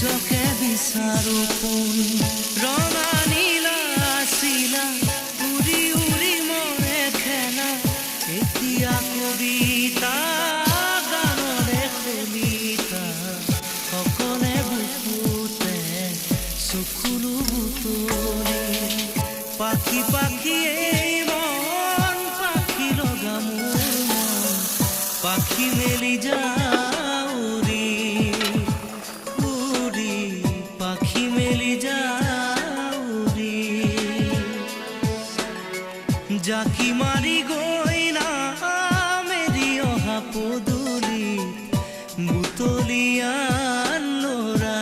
নিজকে বিচাৰো কোন ৰঙা নীলা আছিলা উৰি উৰি মৰে খেলা এতিয়া কবিতা গানৰে কবিতা সকলে বুকুতে চকুলো বুটলি পাখি পাখি এই মন পাখি লগা মোৰ মন পাখি মেলি যাউৰি উৰি পাখি মেলি যাউৰি জাকি মাৰি গৈ